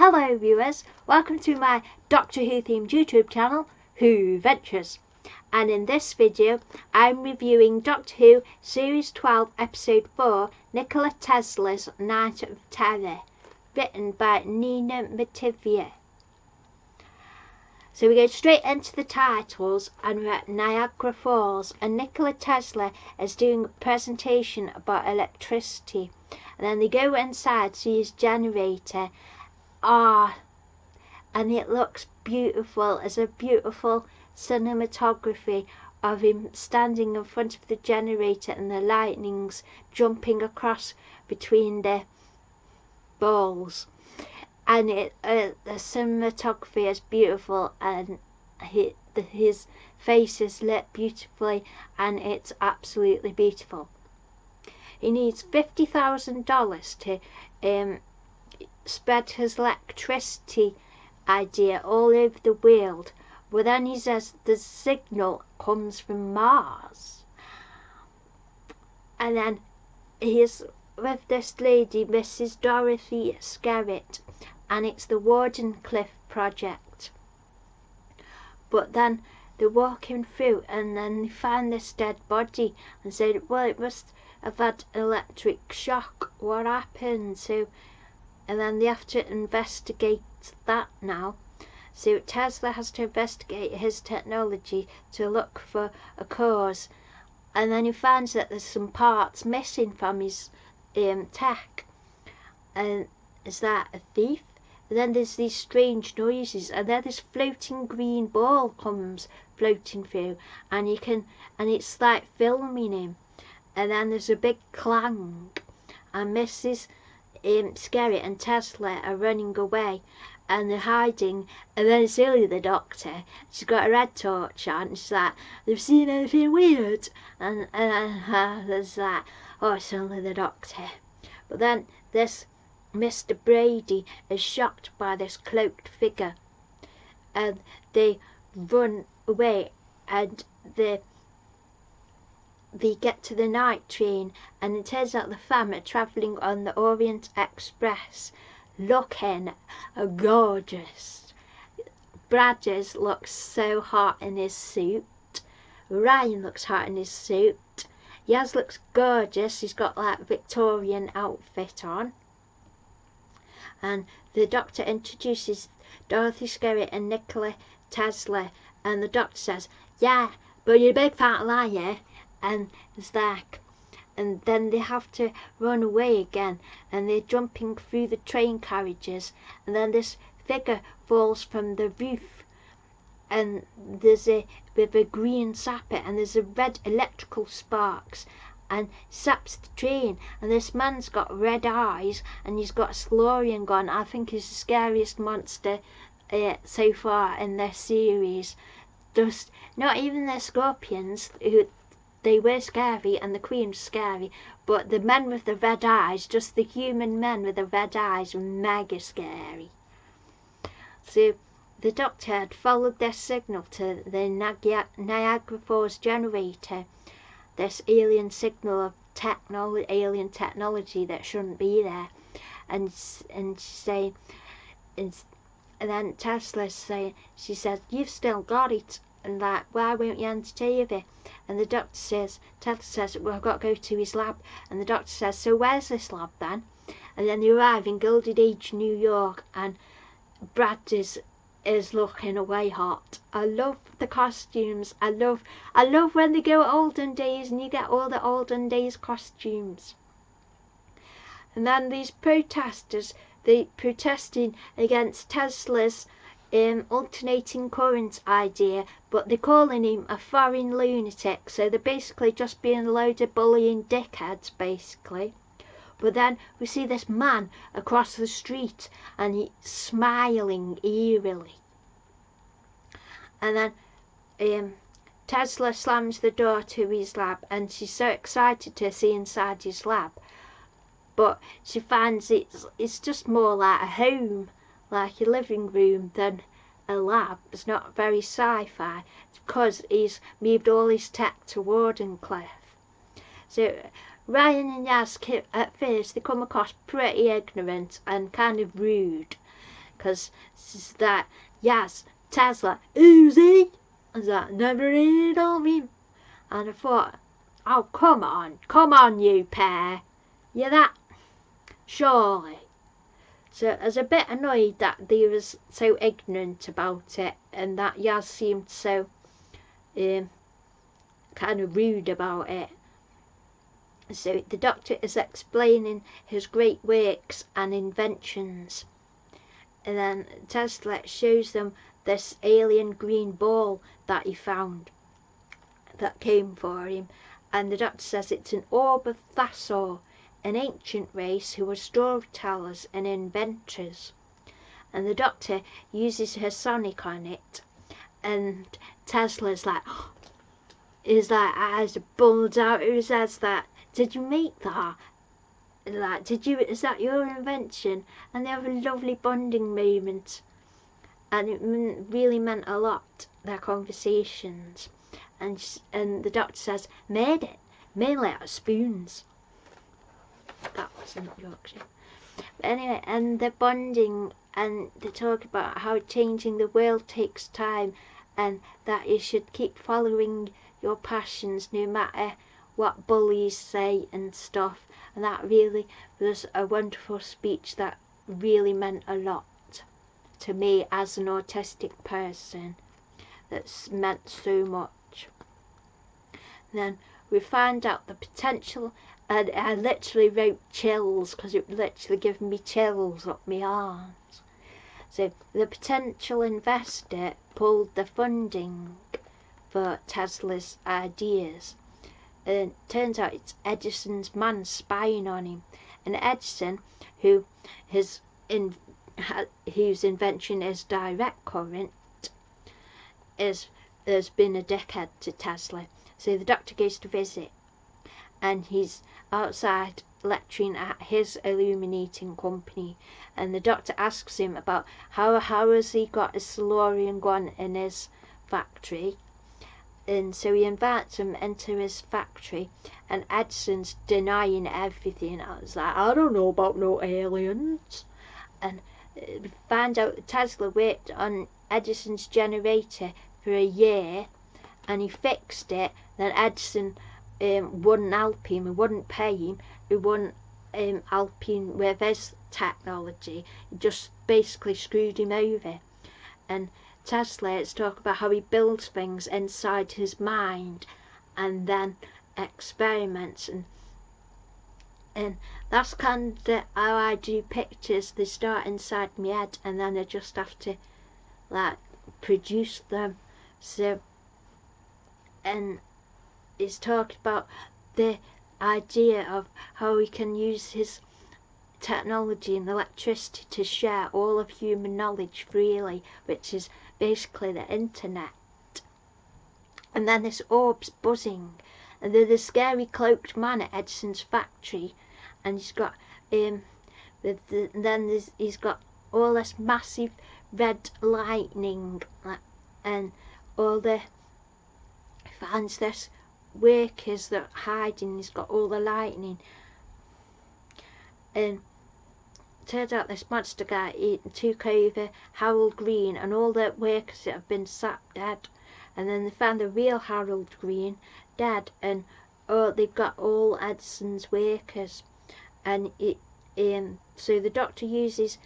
Hello viewers, welcome to my Doctor Who themed YouTube channel, Who Ventures. And in this video, I'm reviewing Doctor Who Series 12 Episode 4, Nikola Tesla's Night of Terror, written by Nina Mativier. So we go straight into the titles, and we're at Niagara Falls, and Nikola Tesla is doing a presentation about electricity. And then they go inside to see his generator. And it looks beautiful. It's a beautiful cinematography of him standing in front of the generator and the lightnings jumping across between the balls. And the cinematography is beautiful, and his face is lit beautifully, and it's absolutely beautiful. He needs $50,000 to spread his electricity idea all over the world, but then he says the signal comes from Mars. And then he's with this lady, Mrs. Dorothy Skerritt, and it's the Wardenclyffe project. But then they're walking through, and then they find this dead body and say, well, it must have had an electric shock. What happened? And then they have to investigate that now. So Tesla has to investigate his technology to look for a cause. And then he finds that there's some parts missing from his tech. And is that a thief? And then there's these strange noises, and then this floating green ball comes floating through, and it's like filming him. And then there's a big clang, and Mrs. Skerritt and Tesla are running away, and they're hiding. And then it's only the Doctor. She's got a red torch on, and she's like, "They've seen anything weird?" And there's that, "Oh, it's only the Doctor." But then this Mr. Brady is shocked by this cloaked figure, and they run away, and they get to the night train, and it turns out the fam are travelling on the Orient Express, looking gorgeous. Bradgers looks so hot in his suit. Ryan looks hot in his suit. Yaz looks gorgeous. He's got like Victorian outfit on. And the Doctor introduces Dorothy Skerritt and Nikola Tesla, and the Doctor says, "Yeah, but you're a big fat liar." And it's like, and then they have to run away again, and they're jumping through the train carriages, and then this figure falls from the roof, and there's with a green sapper, and there's a red electrical sparks, and saps the train, and this man's got red eyes, and he's got a Silurian gun. I think he's the scariest monster so far in their series. Just not even the scorpions, who they were scary, and the Queen's scary, but the men with the red eyes, just the human men with the red eyes, were mega scary. So the Doctor had followed their signal to the Niagara Falls generator, this alien signal of alien technology that shouldn't be there, and saying, and then Tesla's saying, she says, "You've still got it," and like, "Why won't you entertain it?" And the Doctor says, Tesla says, "Well, I've got to go to his lab." And the Doctor says, "So where's this lab then?" And then they arrive in Gilded Age, New York, and Brad is looking away hot. I love the costumes. I love when they go olden days and you get all the olden days costumes. And then these protesters, they protesting against Tesla's alternating current idea, but they're calling him a foreign lunatic, so they're basically just being a load of bullying dickheads, basically. But then we see this man across the street, and he's smiling eerily. And then Tesla slams the door to his lab, and she's so excited to see inside his lab. But she finds it's just more like a home, like a living room, than a lab. It's not very sci-fi, because he's moved all his tech to Wardenclyffe. So Ryan and Yaz, at first, they come across pretty ignorant and kind of rude, because it's that, yes, Tesla, who's he? I was like, never heard of him. And I thought, oh, come on, you pair. You're that, surely. So I was a bit annoyed that they was so ignorant about it, and that Yaz seemed so kind of rude about it. So the Doctor is explaining his great works and inventions, and then Tesla shows them this alien green ball that he found that came for him, and the Doctor says it's an orb of Thassaur, an ancient race who were storytellers and inventors. And the Doctor uses her sonic on it, and Tesla's like, his like eyes bulge out. Who says that? Did you make that? Like, is that your invention? And they have a lovely bonding moment, and it really meant a lot, their conversations. And the Doctor says, made it, mainly out of spoons. That wasn't Yorkshire. But anyway, and they're bonding, and they talk about how changing the world takes time, and that you should keep following your passions no matter what bullies say and stuff. And that really was a wonderful speech that really meant a lot to me as an autistic person. That's meant so much. Then we find out the potential, and I literally wrote chills because it literally gave me chills up my arms. So the potential investor pulled the funding for Tesla's ideas, and it turns out it's Edison's man spying on him. And Edison, whose invention is direct current, has been a dickhead to Tesla. So the Doctor goes to visit, and he's outside lecturing at his illuminating company, and the Doctor asks him about how has he got a Silurian gun in his factory. And so he invites him into his factory, and Edison's denying everything. I was like, I don't know about no aliens. And we find out that Tesla worked on Edison's generator for a year, and he fixed it. Then Edison wouldn't help him, he wouldn't pay him, he wouldn't help him with his technology. He just basically screwed him over. And Tesla is talking about how he builds things inside his mind and then experiments, and that's kind of how I do pictures. They start inside my head and then I just have to like produce them. So, and he's talking about the idea of how he can use his technology and electricity to share all of human knowledge freely, which is basically the internet. And then this orb's buzzing, and there's a scary cloaked man at Edison's factory, and he's got he's got all this massive red lightning, and all the finds this workers that are hiding. He's got all the lightning, and turns out this monster guy took over Harold Green and all the workers that have been sapped dead. And then they found the real Harold Green dead, and they've got all Edison's workers. And so the Doctor uses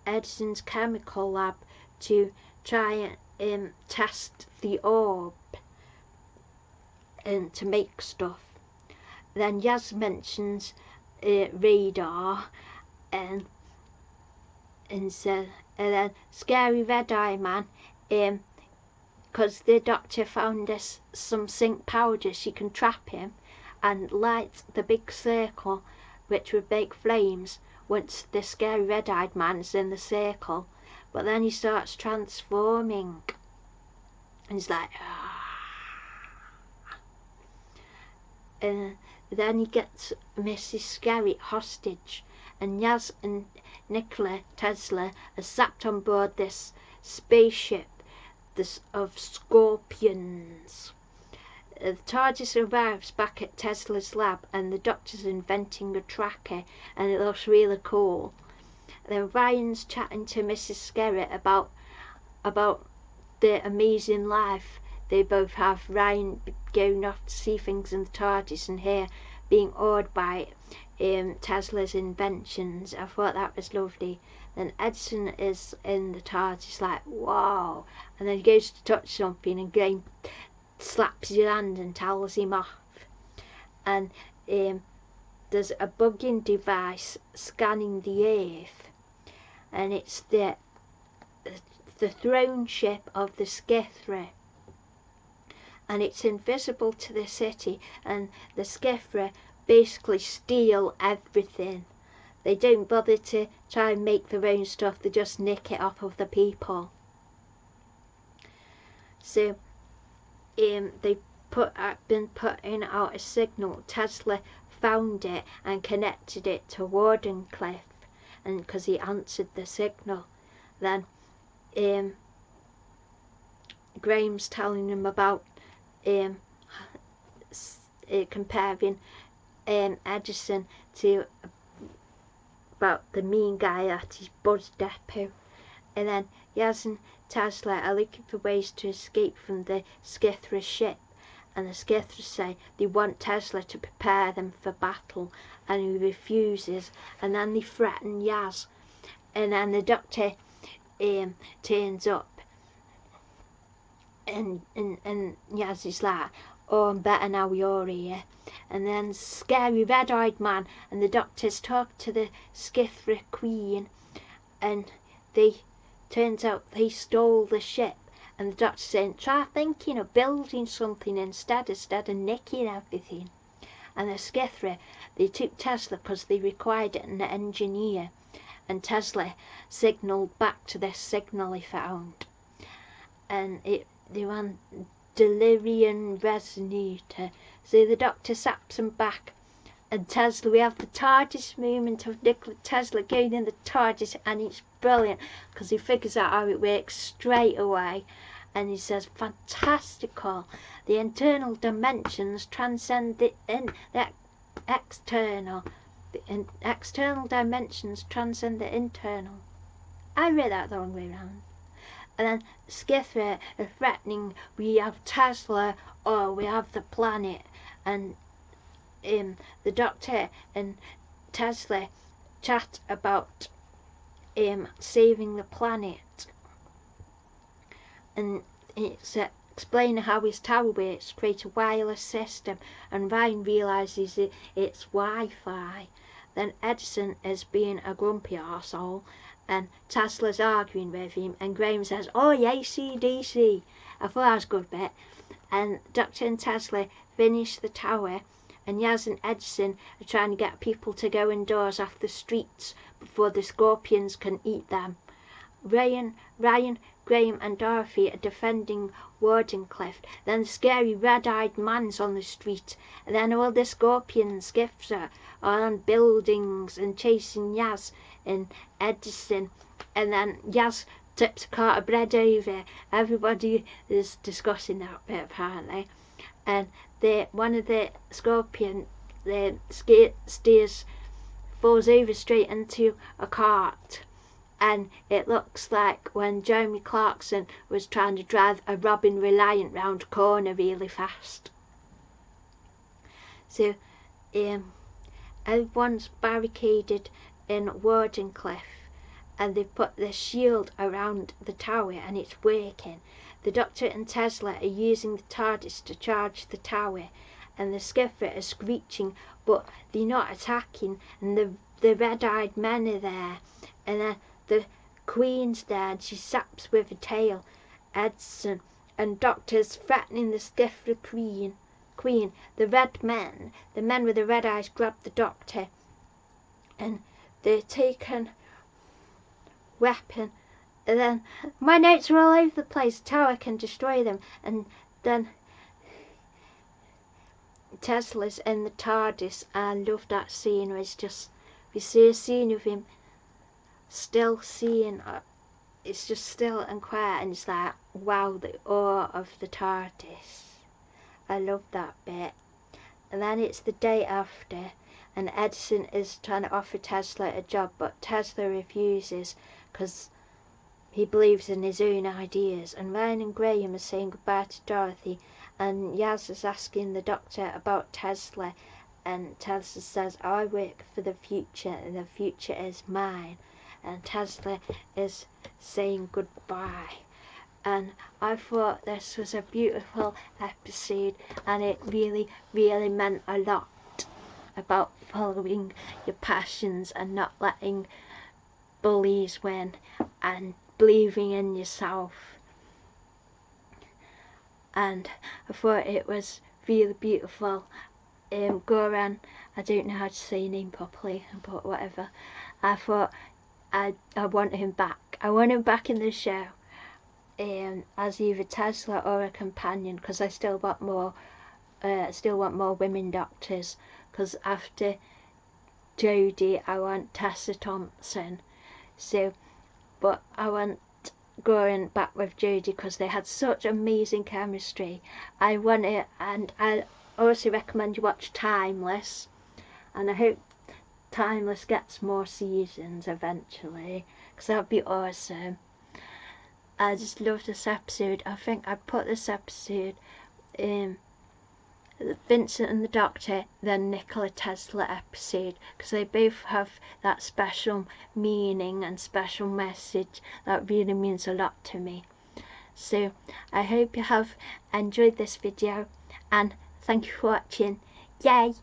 Edison's chemical lab to try and test the orb and to make stuff. Then Yaz mentions radar, and then Scary Red Eye Man, because the Doctor found some zinc powder, she can trap him and light the big circle, which would make flames once the Scary Red-Eyed Man's in the circle. But then he starts transforming, and he's like, and then he gets Mrs. Scary hostage, and Yaz and Nikola Tesla are zapped on board this spaceship of scorpions. The TARDIS arrives back at Tesla's lab, and the Doctor's inventing a tracker, and it looks really cool. Then Ryan's chatting to Mrs. Skerritt about the amazing life they both have. Ryan going off to see things in the TARDIS, and here being awed by Tesla's inventions. I thought that was lovely. Then Edison is in the TARDIS like, wow, and then he goes to touch something and Graham slaps his hand and tells him off. And there's a bugging device scanning the Earth, and it's the throne ship of the Skithra, and it's invisible to the city, and the Skithra basically steal everything. They don't bother to try and make their own stuff, they just nick it off of the people. So they've been putting out a signal. Tesla found it and connected it to Wardenclyffe, and because he answered the signal. Then Graham's telling him about comparing Edison to about the mean guy at his bus depot. And then Yaz and Tesla are looking for ways to escape from the Skithra ship, and the Skithra say they want Tesla to prepare them for battle, and he refuses, and then they threaten Yaz, and then the Doctor turns up, and Yaz is like, oh, I'm better now you're here. And then scary red-eyed man and the Doctors talk to the Skithra Queen, and turns out they stole the ship, and the Doctor's saying, try thinking of building something instead of nicking everything. And the Skithra, they took Tesla because they required an engineer, and Tesla signalled back to this signal he found, and they ran delirium resonator. So the Doctor saps him back, and Tesla, we have the TARDIS moment of Nikola Tesla going in the TARDIS, and it's brilliant because he figures out how it works straight away, and he says, fantastical, the internal dimensions transcend the external, the external dimensions transcend the internal. I read that the wrong way around. And then Skithra are threatening, we have Tesla or we have the planet, and the Doctor and Tesla chat about saving the planet, and it's explaining how his tower works, create a wireless system, and Ryan realises it's Wi-Fi. Then Edison is being a grumpy arsehole, and Tesla's arguing with him, and Graham says, oh yeah, AC/DC. I thought that was a good bit. And Doctor and Tesla finish the tower, and Yaz and Edison are trying to get people to go indoors off the streets before the scorpions can eat them. Ryan, Graham and Dorothy are defending Wardenclyffe. Then the scary red-eyed man's on the street, and then all the scorpions gifts are on buildings and chasing Yaz and Edison, and then Yaz tips a cart of bread over. Everybody is discussing that bit apparently, and one of the scorpion steers falls over straight into a cart, and it looks like when Jeremy Clarkson was trying to drive a Robin Reliant round a corner really fast. So everyone's barricaded in Wardenclyffe, and they've put the shield around the tower, and it's working. The Doctor and Tesla are using the TARDIS to charge the tower, and the Skithra are screeching, but they're not attacking, and the red-eyed men are there, and then the Queen's there, and she saps with a tail Edison, and Doctor's threatening the Skithra Queen. The men with the red eyes grab the Doctor, and they're taking weapon, and then my notes are all over the place. The tower can destroy them, and then Tesla's in the TARDIS. I love that scene where it's just, we see a scene of him still seeing, it's just still and quiet, and it's like, wow, the awe of the TARDIS. I love that bit. And then it's the day after, and Edison is trying to offer Tesla a job, but Tesla refuses because he believes in his own ideas. And Ryan and Graham are saying goodbye to Dorothy, and Yaz is asking the doctor about Tesla, and Tesla says, I work for the future and the future is mine. And Tesla is saying goodbye. And I thought this was a beautiful episode, and it really, really meant a lot about following your passions and not letting bullies win and believing in yourself. And I thought it was really beautiful. Goran, I don't know how to say your name properly, but whatever. I thought I want him back. I want him back in the show as either Tesla or a companion, because I still want more women doctors. Because after Jodie, I want Tessa Thompson. So, but I want going back with Jodie because they had such amazing chemistry. I want it, and I also recommend you watch Timeless, and I hope Timeless gets more seasons eventually, because that would be awesome. I just love this episode. I think I put this episode in Vincent and the Doctor, then Nikola Tesla episode, because they both have that special meaning and special message that really means a lot to me. So I hope you have enjoyed this video, and thank you for watching. Yay!